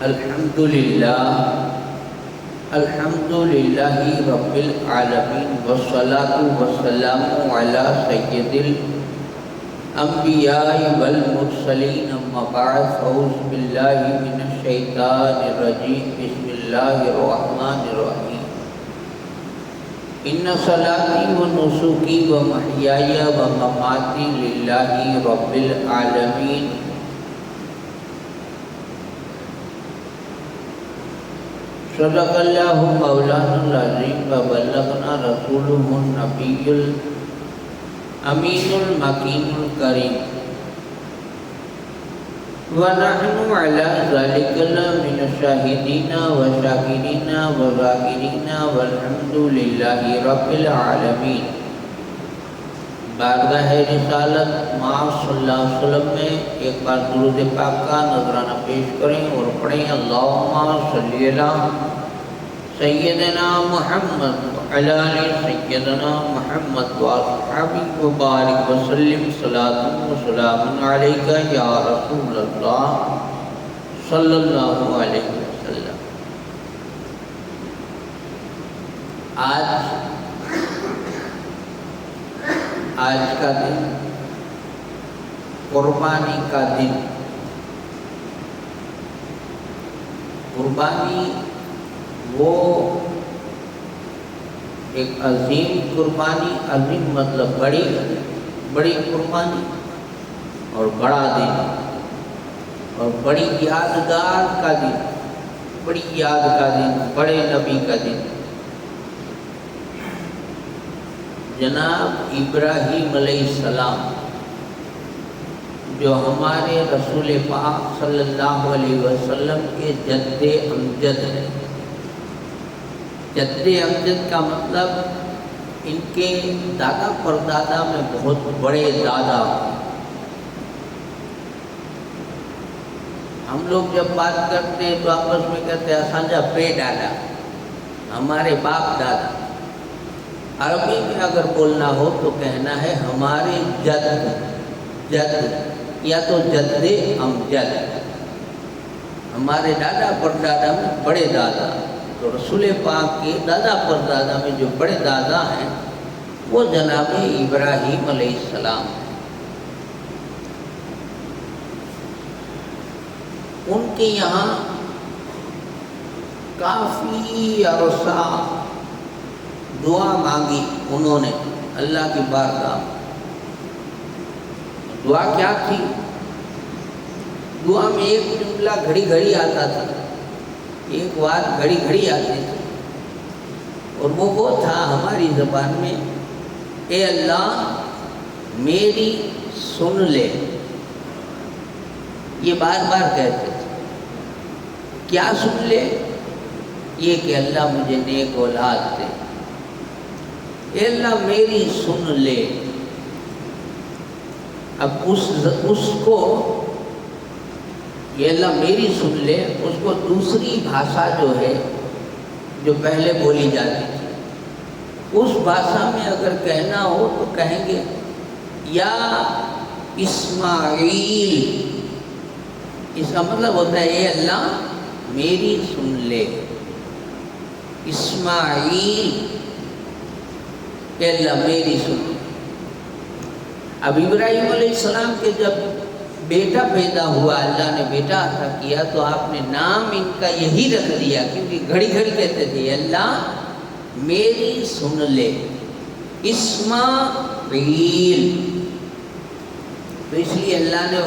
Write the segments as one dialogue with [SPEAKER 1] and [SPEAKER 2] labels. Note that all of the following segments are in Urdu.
[SPEAKER 1] الحمدللہ رب العالمین والصلاة والسلام علی سید الانبیاء والمرسلین اما بعد اعوذ باللہ من الشیطان الرجیم بسم اللہ الرحمن الرحیم ان صلاتی و نسکی و محیای و مماتی للہ رب العالمین صدق اللہ مولانا العظیم و بلغنا رسولہ النبی الامین المکین الکریم ونحن علی ذلک من الشاہدین و شاکرین و ذاکرین والحمد للہ رب العالمین۔ بارگاہ رسالت معاذ صلی اللہ علیہ وسلم میں ایک بار درود پاک کا نذرانہ پیش کریں اور پڑھیں اللہم صلی علی سیدنا محمد وعلی آل سیدنا محمد واصحابہ وبارک وسلم صلاۃ و سلام علیک یا رسول اللہ صلی اللہ علیہ وسلم۔ آج کا دن قربانی کا دن۔ قربانی وہ ایک عظیم قربانی، عظیم مطلب بڑی قربانی اور بڑا دن اور بڑی یادگار کا دن، بڑی یاد کا دن، بڑے نبی کا دن۔ جناب ابراہیم علیہ السلام جو ہمارے رسول پاک صلی اللہ علیہ وسلم کے جد امجد ہیں۔ جد امجد کا مطلب ان کے دادا پردادا میں بہت بڑے دادا۔ ہم لوگ جب بات کرتے ہیں تو آپس میں کہتے ہیں اسانجا پے ڈاڈا، ہمارے باپ دادا۔ عربی میں اگر بولنا ہو تو کہنا ہے ہمارے جد یا تو جد امجد، ہمارے دادا پردادا میں بڑے دادا۔ تو رسول پاک کے دادا پردادا میں جو بڑے دادا ہیں وہ جناب ابراہیم علیہ السلام ہیں۔ ان کے یہاں کافی عرصہ دعا مانگی انہوں نے اللہ کی بارگاہ۔ دعا کیا تھی؟ دعا میں ایک جملہ گھڑی گھڑی آتا تھا، ایک بات گھڑی گھڑی آتی تھی، اور وہ تھا ہماری زبان میں اے اللہ میری سن لے۔ یہ بار بار کہتے تھے۔ کیا سن لے؟ یہ کہ اللہ مجھے نیک اولاد دے۔ اے اللہ میری سن لے۔ اب اس کو یہ اللہ میری سن لے، اس کو دوسری بھاشا جو ہے جو پہلے بولی جاتی تھی، اس بھاشا میں اگر کہنا ہو تو کہیں گے یا اسماعیل۔ اس کا مطلب ہوتا ہے اے اللہ میری سن لے۔ اسماعیل، اے اللہ میری سن لے۔ اب ابراہیم علیہ السلام کے جب بیٹا پیدا ہوا، اللہ نے بیٹا عطا کیا، تو آپ نے نام ان کا یہی رکھ دیا، کیونکہ گھڑی گھڑی کہتے تھے اللہ میری سن لے اسماعیل۔ تو اس لیے اللہ نے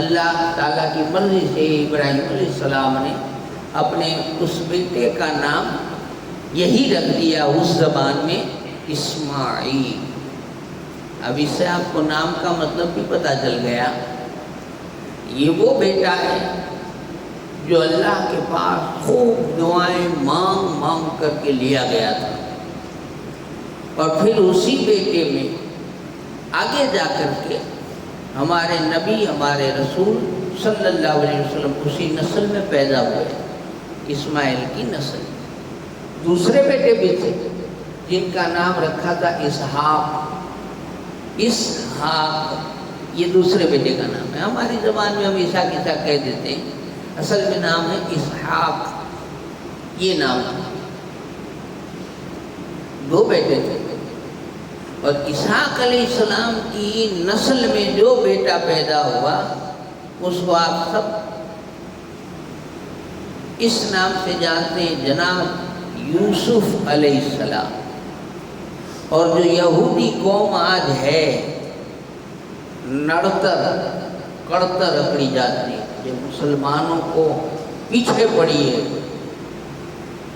[SPEAKER 1] اللہ تعالیٰ کی مرضی سے ابراہیم علیہ السلام نے اپنے اس بیٹے کا نام یہی رکھ دیا اس زبان میں اسماعیل۔ اب اس سے آپ کو نام کا مطلب بھی پتہ چل گیا۔ یہ وہ بیٹا ہے جو اللہ کے پاس خوب دعائیں مانگ مانگ کر کے لیا گیا تھا، اور پھر اسی بیٹے میں آگے جا کر کے ہمارے نبی، ہمارے رسول صلی اللہ علیہ وسلم اسی نسل میں پیدا ہوئے، اسماعیل کی نسل۔ دوسرے بیٹے بھی تھے جن کا نام رکھا تھا اسحاق۔ اسحاق یہ دوسرے بیٹے کا نام ہے۔ ہماری زبان میں ہم عیسیٰ کہہ دیتے ہیں، اصل میں نام ہے اسحاق، یہ نام تھا۔ 2 بیٹے تھے، اور اسحاق علیہ السلام کی نسل میں جو بیٹا پیدا ہوا اس کو آپ سب اس نام سے جانتے ہیں، جناب یوسف علیہ السلام۔ اور جو یہودی قوم آج ہے نڑتر کڑتر رکڑی جاتی ہے، جو مسلمانوں کو پیچھے پڑی ہے،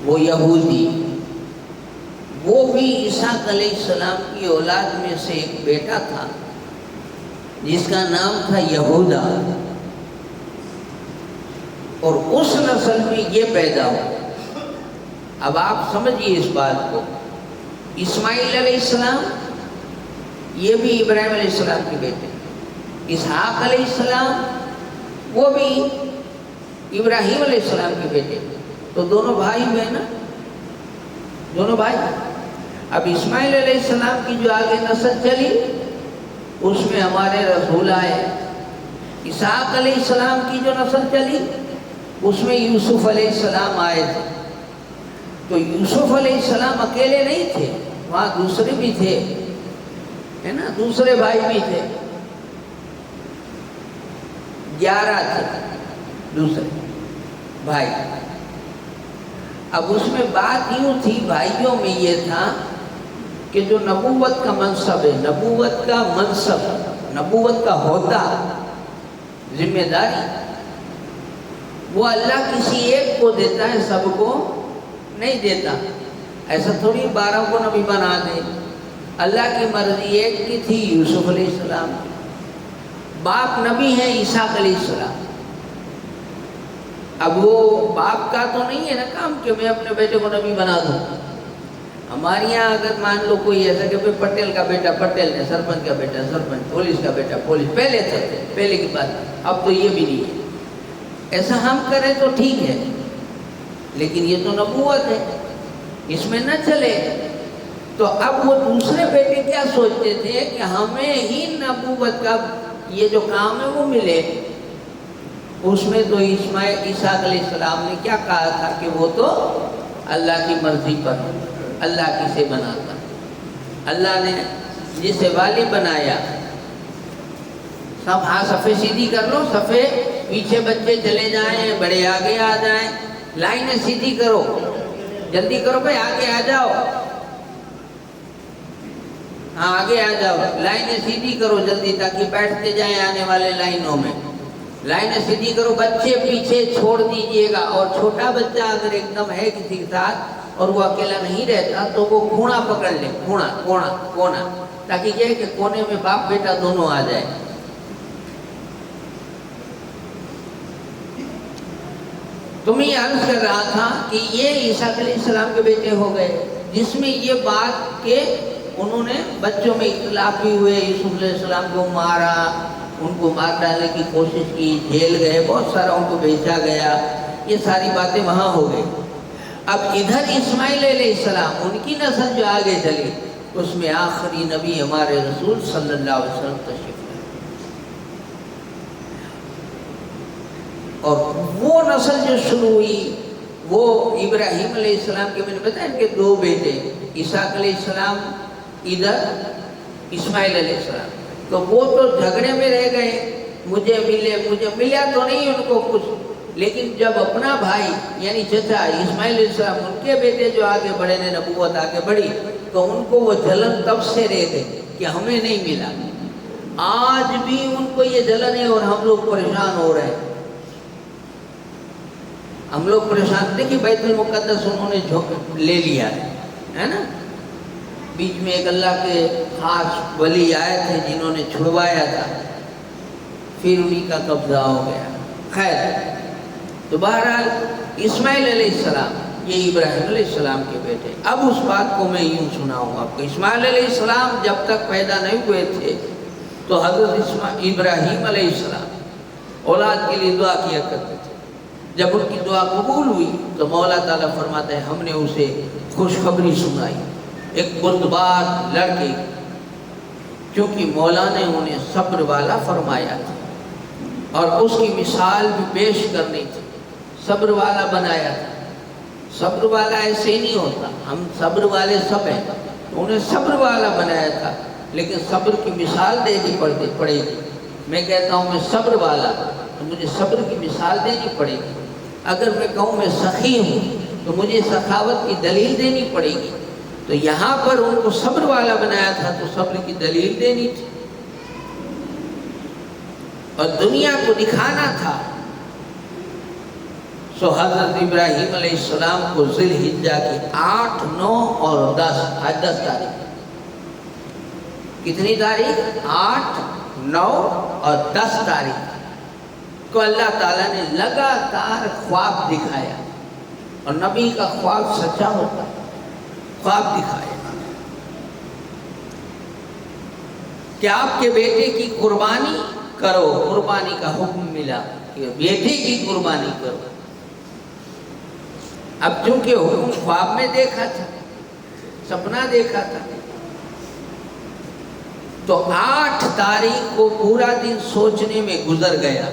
[SPEAKER 1] وہ یہودی، وہ بھی اسحاق علیہ السلام کی اولاد میں سے ایک بیٹا تھا جس کا نام تھا یہودا، اور اس نسل میں یہ پیدا ہوا۔ اب آپ سمجھیے اس بات کو، اسماعیل علیہ السلام یہ بھی ابراہیم علیہ السلام کے بیٹے، اسحاق علیہ السلام وہ بھی ابراہیم علیہ السلام کے بیٹے، تو دونوں بھائی ہوئے نا، دونوں بھائی۔ اب اسماعیل علیہ السلام کی جو آگے نسل چلی اس میں ہمارے رسول آئے، اسحاق علیہ السلام کی جو نسل چلی اس میں یوسف علیہ السلام آئے تھے۔ تو یوسف علیہ السلام اکیلے نہیں تھے، وہاں دوسرے بھی تھے، ہے نا، دوسرے بھائی بھی تھے، 11 تھے دوسرے بھائی۔ اب اس میں بات یوں تھی، بھائیوں میں یہ تھا کہ جو نبوت کا منصب ہے، نبوت کا منصب، نبوت کا عہدہ، ذمہ داری، وہ اللہ کسی ایک کو دیتا ہے، سب کو نہیں دیتا۔ ایسا تھوڑی 12 کو نبی بنا دے، اللہ کی مرضی ایک کی تھی، یوسف علیہ السلام کی۔ باپ نبی ہے اسحاق علیہ السلام، اب وہ باپ کا تو نہیں ہے نا کام کہ میں اپنے بیٹے کو نبی بنا دوں۔ ہمارے یہاں اگر مان لو کوئی ایسا کہ پٹیل کا بیٹا پٹیل ہے، سرپنچ کا بیٹا سرپنچ، پولیس کا بیٹا پولیس، پہلے تھے، پہلے کی بات، اب تو یہ بھی نہیں ہے۔ ایسا ہم کریں تو ٹھیک ہے، لیکن یہ تو نبوت ہے، اس میں نہ چلے۔ تو اب وہ دوسرے بیٹے کیا سوچتے تھے کہ ہمیں ہی نبوت کا یہ جو کام ہے وہ ملے۔ اس میں تو اسحاق علیہ السلام نے کیا کہا تھا کہ وہ تو اللہ کی مرضی پر، اللہ کسے بناتا، اللہ نے جسے والی بنایا۔ سب ہاں صفے سیدھی کر لو، صفے پیچھے بچے چلے جائیں، بڑے آگے آ جائیں، لائنیں سیدھی کرو، جلدی کرو بھائی، آگے آ جاؤ، ہاں آگے آ جاؤ، لائنیں سیدھی کرو جلدی، تاکہ بیٹھتے جائیں آنے والے لائنوں میں، لائنیں سیدھی کرو، بچے پیچھے چھوڑ دیجئے گا۔ اور چھوٹا بچہ اگر ایک دم ہے کسی کے ساتھ اور وہ اکیلا نہیں رہتا تو وہ کونا پکڑ لے، کونا، تاکہ یہ ہے کہ کونے میں باپ بیٹا دونوں آ جائے۔ تو میں یہ عرض کر رہا تھا کہ یہ اسحاق علیہ السلام کے بیٹے ہو گئے، جس میں یہ بات کہ انہوں نے بچوں میں اختلاف بھی ہوئے، یوسف علیہ السلام کو مارا، ان کو مار ڈالنے کی کوشش کی، جیل گئے، بہت سارا ان کو بیچا گیا، یہ ساری باتیں وہاں ہو گئی۔ اب ادھر اسماعیل علیہ السلام، ان کی نسل جو آگے چلی، اس میں آخری نبی ہمارے رسول صلی اللہ علیہ وسلم تشریف لائے، اور وہ نسل جو شروع ہوئی وہ ابراہیم علیہ السلام کے، میں نے بتایا ان کے 2 بیٹے، اسحاق علیہ السلام، ادھر اسماعیل علیہ السلام، تو وہ تو جھگڑے میں رہ گئے، مجھے ملا تو نہیں ان کو کچھ، لیکن جب اپنا بھائی یعنی چچا اسماعیل علیہ السلام، ان کے بیٹے جو آگے بڑھے نے، نبوت آگے بڑھی، تو ان کو وہ جلن تب سے رہ گئی کہ ہمیں نہیں ملا۔ آج بھی ان کو یہ جلن ہے اور ہم لوگ پریشان ہو رہے ہیں، ہم لوگ پریشان تھے کہ بیت المقدس انہوں نے لے لیا ہے نا۔ بیچ میں ایک اللہ کے خاص ولی آئے تھے جنہوں نے چھڑوایا تھا، پھر انہی کا قبضہ ہو گیا۔ خیر، تو بہرحال اسماعیل علیہ السلام یہ ابراہیم علیہ السلام کے بیٹے۔ اب اس بات کو میں یوں سناؤں آپ کو، اسماعیل علیہ السلام جب تک پیدا نہیں ہوئے تھے تو حضرت ابراہیم علیہ السلام اولاد کے لیے دعا کیا کرتے تھے۔ جب ان کی دعا قبول ہوئی تو مولا تعالیٰ فرماتے ہیں ہم نے اسے خوشخبری سنائی، ایک بردبار لڑکے، کیونکہ مولا نے انہیں صبر والا فرمایا تھا اور اس کی مثال بھی پیش کرنی تھی۔ صبر والا بنایا تھا. صبر والا ایسے ہی نہیں ہوتا، ہم صبر والے سب ہیں، انہیں صبر والا بنایا تھا، لیکن صبر کی مثال دینی پڑے گی. میں کہتا ہوں میں صبر والا، تو مجھے صبر کی مثال دینی پڑے گی. اگر میں کہوں میں سخی ہوں تو مجھے سخاوت کی دلیل دینی پڑے گی. تو یہاں پر ان کو صبر والا بنایا تھا تو صبر کی دلیل دینی تھی، اور دنیا کو دکھانا تھا. سو حضرت ابراہیم علیہ السلام کو ذی الحجہ کی 8، 9 اور 10 تاریخ. کتنی تاریخ؟ 8، 9 اور 10 تاریخ کو اللہ تعالیٰ نے لگاتار خواب دکھایا، اور نبی کا خواب سچا ہوتا ہے. خواب دکھایا کہ آپ کے بیٹے کی قربانی کرو. قربانی کا حکم ملا کہ بیٹے کی قربانی کرو. اب چونکہ حکم خواب میں دیکھا تھا، سپنا دیکھا تھا، تو 8 تاریخ کو پورا دن سوچنے میں گزر گیا.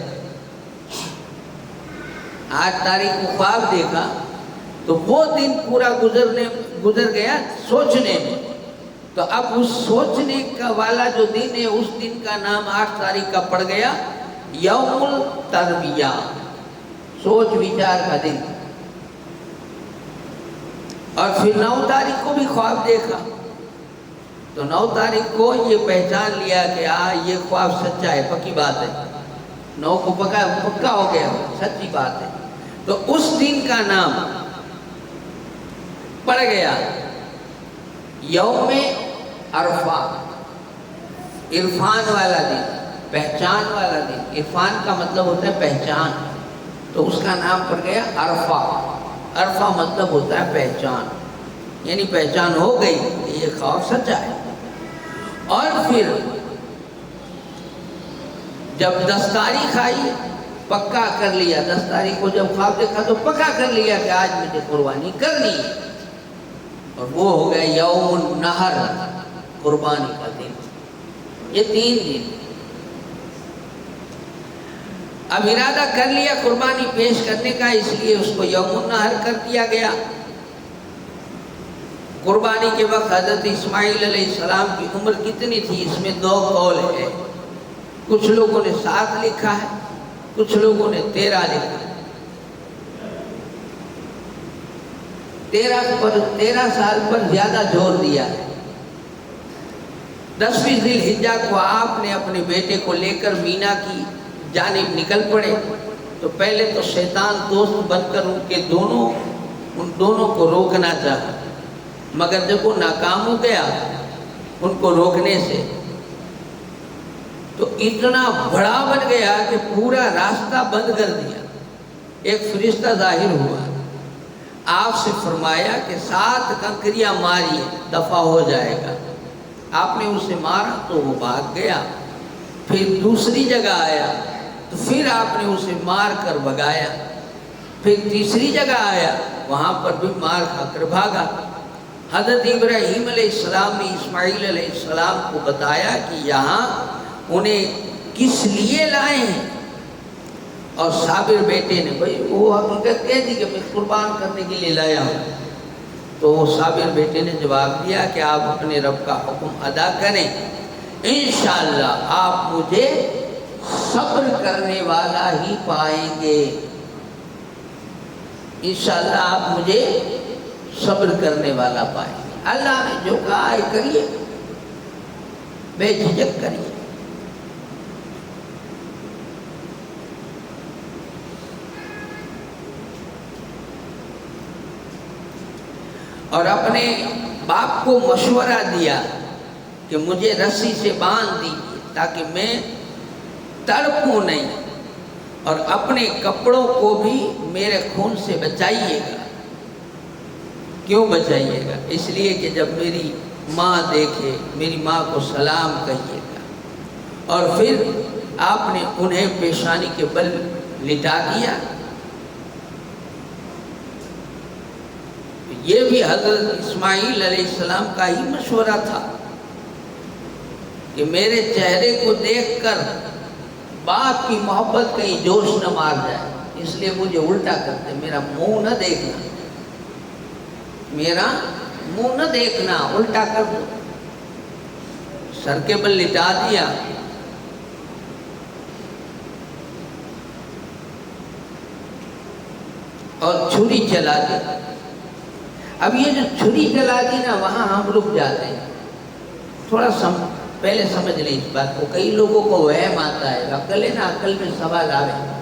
[SPEAKER 1] 8 تاریخ کو خواب دیکھا تو وہ دن پورا گزر گیا سوچنے میں. تو اب اس سوچنے کا والا جو دن ہے، اس دن کا نام 8 تاریخ کا پڑ گیا یوم التربیہ، سوچ وچار کا دن. اور پھر 9 تاریخ کو بھی خواب دیکھا تو 9 تاریخ کو یہ پہچان لیا کہ یہ خواب سچا ہے، پکی بات ہے. 9 کو پکا ہو گیا، سچی بات ہے. تو اس دن کا نام پڑ گیا یوم عرفہ، عرفان والا دن، پہچان والا دن. عرفان کا مطلب ہوتا ہے پہچان، تو اس کا نام پڑ گیا عرفہ. عرفہ مطلب ہوتا ہے پہچان، یعنی پہچان ہو گئی کہ یہ خواب سچا ہے. اور پھر جب 10 تاریخ آئی پکا کر لیا. 10 تاریخ کو جب خواب دیکھا تو پکا کر لیا کہ آج مجھے قربانی کرنی ہے، اور وہ ہو گیا یوم النحر، قربانی کا دن. یہ 3 دن اب ارادہ کر لیا قربانی پیش کرنے کا، اس لیے اس کو یوم النحر کر دیا گیا. قربانی کے وقت حضرت اسماعیل علیہ السلام کی عمر کتنی تھی؟ اس میں 2 قول ہے. کچھ لوگوں نے 7 لکھا ہے، کچھ لوگوں نے 13 لکھا ہے. 13 سال پر زیادہ زور دیا ہے. 10ویں ذی الحجہ کو آپ نے اپنے بیٹے کو لے کر مینا کی جانب نکل پڑے. تو پہلے تو شیطان دوست بن کر ان دونوں کو روکنا چاہا، مگر جب وہ ناکام ہو گیا ان کو روکنے سے، تو اتنا بڑا بن گیا کہ پورا راستہ بند کر دیا. ایک فرشتہ ظاہر ہوا، آپ سے فرمایا کہ 7 کنکریاں ماری، دفع ہو جائے گا. آپ نے اسے مارا تو وہ بھاگ گیا. پھر دوسری جگہ آیا تو پھر آپ نے اسے مار کر بھگایا. پھر تیسری جگہ آیا، وہاں پر بھی مار کھا کر بھاگا. حضرت ابراہیم علیہ السلام نے اسماعیل علیہ السلام کو بتایا کہ یہاں انہیں کس لیے لائے ہیں، اور صابر بیٹے نے وہ حقیقت کہہ دی کہ میں قربان کرنے کے لیے لایا ہوں. تو وہ صابر بیٹے نے جواب دیا کہ آپ اپنے رب کا حکم ادا کریں، انشاءاللہ آپ مجھے صبر کرنے والا ہی پائیں گے. انشاءاللہ آپ مجھے صبر کرنے والا پائیں گے. اللہ نے جو کہا ہے کریے، بے جھجک کریے. اور اپنے باپ کو مشورہ دیا کہ مجھے رسی سے باندھ دیجیے تاکہ میں تڑپوں نہیں، اور اپنے کپڑوں کو بھی میرے خون سے بچائیے گا. کیوں بچائیے گا؟ اس لیے کہ جب میری ماں دیکھے میری ماں کو سلام کہیے گا. اور پھر آپ نے انہیں پیشانی کے بل لٹا دیا. یہ بھی حضرت اسماعیل علیہ السلام کا ہی مشورہ تھا کہ میرے چہرے کو دیکھ کر باپ کی محبت کہیں جوش نہ مار جائے. اس لیے مجھے الٹا کرتے، میرا منہ نہ دیکھنا، میرا منہ نہ دیکھنا، الٹا کر دو۔ سر کے بل لٹا دیا، اور چھری چلا دی۔ اب یہ جو چھری چلا دی نا، وہاں ہم رک جاتے ہیں۔ تھوڑا پہلے سمجھ لیں اس بات کو، کئی لوگوں کو وہم آتا ہے، عقل ہے نا، عقل میں سوال آ رہے ہیں۔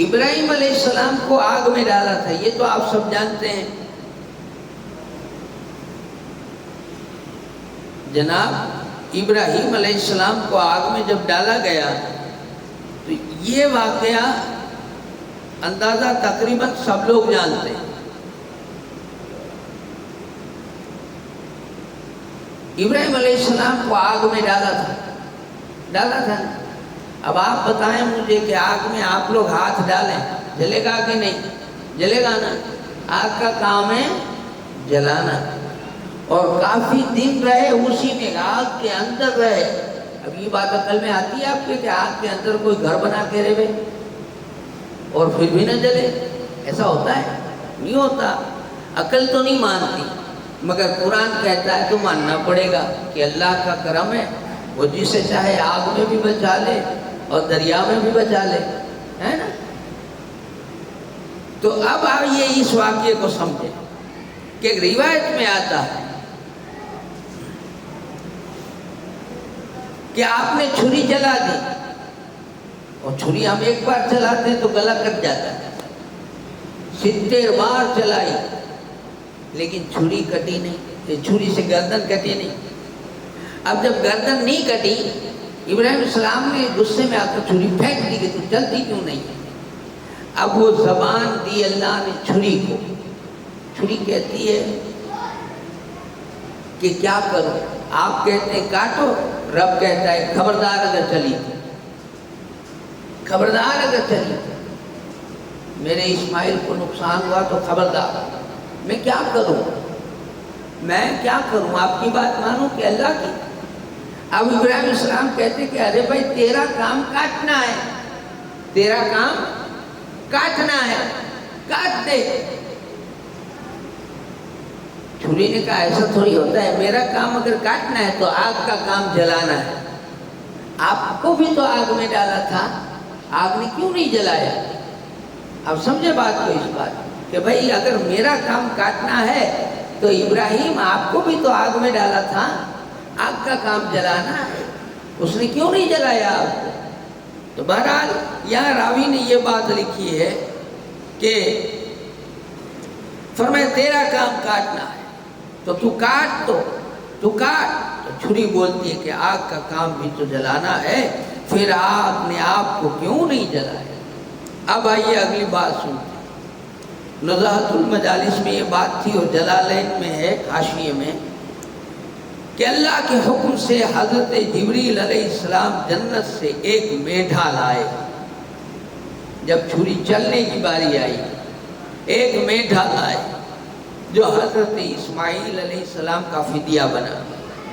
[SPEAKER 1] ابراہیم علیہ السلام کو آگ میں ڈالا تھا، یہ تو آپ سب جانتے ہیں۔ جناب ابراہیم علیہ السلام کو آگ میں جب ڈالا گیا تو یہ واقعہ اندازہ تقریباً سب لوگ جانتے ہیں۔ ابراہیم علیہ السلام کو آگ میں ڈالا تھا۔ اب آپ بتائیں مجھے کہ آگ میں آپ لوگ ہاتھ ڈالیں، جلے گا کہ نہیں؟ جلے گا نا۔ آگ کا کام ہے جلانا، اور کافی دن رہے اسی میں، آگ کے اندر رہے۔ اب یہ بات عقل میں آتی ہے آپ کے کہ آگ کے اندر کوئی گھر بنا کے رہے اور پھر بھی نہ جلے؟ ایسا ہوتا ہے؟ نہیں ہوتا۔ عقل تو نہیں مانتی، مگر قرآن کہتا ہے تو ماننا پڑے گا کہ اللہ کا کرم ہے، وہ جسے چاہے آگ میں بھی بچا لے اور دریا میں بھی بچا لے، ہے نا؟ تو اب آئیے اس واقعے کو سمجھیں کہ ایک روایت میں آتا ہے کہ آپ نے چھری چلا دی، اور چھری ہم ایک بار چلاتے ہیں تو گلا کٹ جاتا ہے، 70 بار چلائی لیکن چھری کٹی نہیں، چھری سے گردن کٹی نہیں۔ اب جب گردن نہیں کٹی، ابراہیم السلام نے غصے میں آ کر چھری پھینک دی کہ تو چلتی کیوں نہیں؟ اب وہ زبان دی اللہ نے چھری کو، چھری کہتی ہے کہ کیا کرو؟ آپ کہتے ہیں کاٹو، رب کہتا ہے خبردار اگر چلی، خبردار اگر چلی، میرے اسماعیل کو نقصان ہوا تو خبردار، میں کیا کروں؟ میں کیا کروں؟ آپ کی بات مانوں کہ اللہ کی؟ اب ابراہیم السلام کہتے کہ ارے بھائی تیرا کام کاٹنا ہے، تیرا کام کاٹنا ہے، کاٹ دے۔ چھری نے کہا ایسا تھوڑی ہوتا ہے، میرا کام اگر کاٹنا ہے تو آگ کا کام جلانا ہے۔ آپ کو بھی تو آگ میں ڈالا تھا، آگ نے کیوں نہیں جلایا؟ اب سمجھے بات کو اس بات کہ بھائی اگر میرا کام کاٹنا ہے تو ابراہیم آپ کو بھی تو آگ میں ڈالا تھا، آگ کا کام جلانا ہے، اس نے کیوں نہیں جلایا آگ کو؟ تو بہرحال یہاں راوی نے یہ بات لکھی ہے کہ فرمایا تیرا کام کاٹنا ہے تو تو کاٹ، تو چھری بولتی ہے کہ آگ کا کام بھی تو جلانا ہے، پھر آگ نے آپ کو کیوں نہیں جلایا؟ اب آئیے اگلی بات سنتے ہیں۔ نزہۃ المجالس میں یہ بات تھی، اور جلالین میں ہے حاشیے میں، کہ اللہ کے حکم سے حضرت جبریل علیہ السلام جنت سے ایک میڈھا لائے۔ جب چھری چلنے کی باری آئی، ایک میڈھا لائے جو حضرت اسماعیل علیہ السلام کا فدیہ بنا،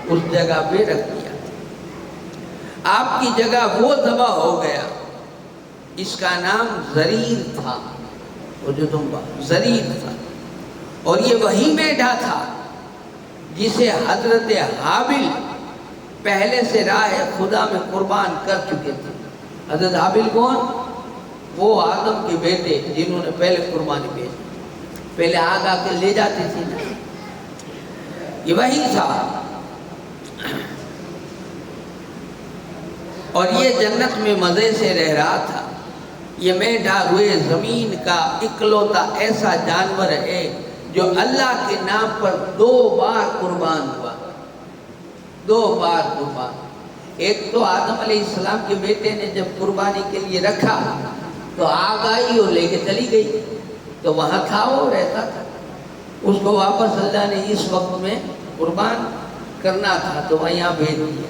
[SPEAKER 1] اس جگہ پہ رکھ دیا۔ آپ کی جگہ وہ ذبح ہو گیا، اس کا نام زریر تھا، وہ جو دمبا زریر تھا، اور یہ وہی میڈھا تھا جسے حضرت حابل پہلے سے راہ خدا میں قربان کر چکے تھے۔ حضرت حابل کون؟ وہ آدم کے بیٹے جنہوں نے پہلے قربانی بھیجی، پہلے آگ آ کے لے جاتی تھی نا، یہ وہی تھا۔ اور یہ جنت میں مزے سے رہ رہا تھا۔ یہ میڈھا روئے زمین کا اکلوتا ایسا جانور ہے جو اللہ کے نام پر 2 بار قربان ہوا، 2 بار قربان۔ ایک تو آدم علیہ السلام کے بیٹے نے جب قربانی کے لیے رکھا تو آگ آئی اور لے کے چلی گئی، تو وہاں تھا، وہ رہتا تھا، اس کو واپس اللہ نے اس وقت میں قربان کرنا تھا تو وہاں یہاں بھیج دیا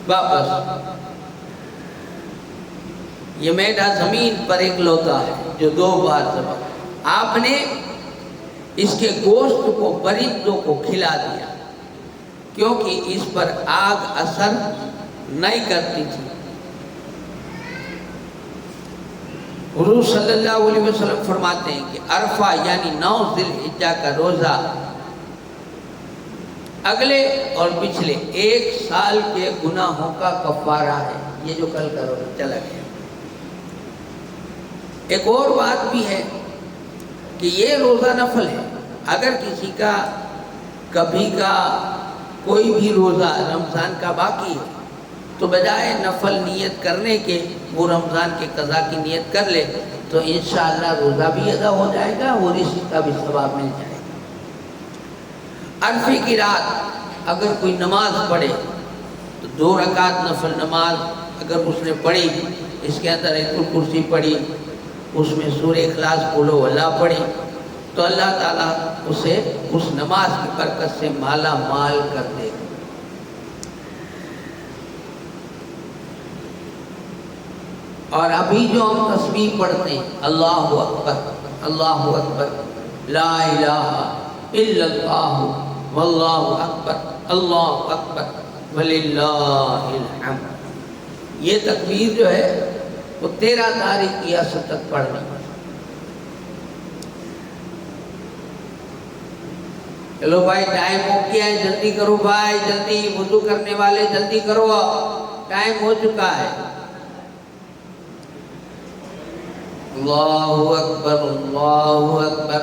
[SPEAKER 1] واپس۔ یہ میڈھا زمین پر اکلوتا ہے جو 2 بار ذبح۔ آپ نے اس کے گوشت کو پرندوں کو کھلا دیا کیونکہ اس پر آگ اثر نہیں کرتی تھی۔ حضور صلی اللہ علیہ وسلم فرماتے ہیں کہ عرفہ یعنی 9 ذی الحجہ کا روزہ اگلے اور پچھلے 1 سال کے گناہوں کا کفارہ ہے۔ یہ جو کل کا روزہ چلا گیا۔ ایک اور بات بھی ہے کہ یہ روزہ نفل ہے۔ اگر کسی کا کبھی کا کوئی بھی روزہ رمضان کا باقی ہے تو بجائے نفل نیت کرنے کے وہ رمضان کے قضا کی نیت کر لے تو انشاءاللہ روزہ بھی ادا ہو جائے گا اور اسی کا بھی ثواب مل جائے گا۔ عرفے کی رات اگر کوئی نماز پڑھے تو 2 رکعت نفل نماز اگر اس نے پڑھی، اس کے اندر ایت الکرسی پڑھی، اس میں سورہ اخلاص قل ہو اللہ پڑھی تو اللہ تعالیٰ اسے اس نماز کی برکت سے مالا مال کر دے گا۔ اور ابھی جو ہم تسبیح پڑھتے ہیں اللہ اکبر لا الہ الا اللہ واللہ اکبر وللہ الحمد، یہ تکبیر جو ہے وہ 13 تاریخ کی اصل تک پڑھنی ہے۔ چلو بھائی ٹائم ہو گیا ہے، جلدی کرو بھائی، جلدی وضو کرنے والے جلدی کرو، ٹائم ہو چکا ہے۔ اللہ اکبر اللہ اکبر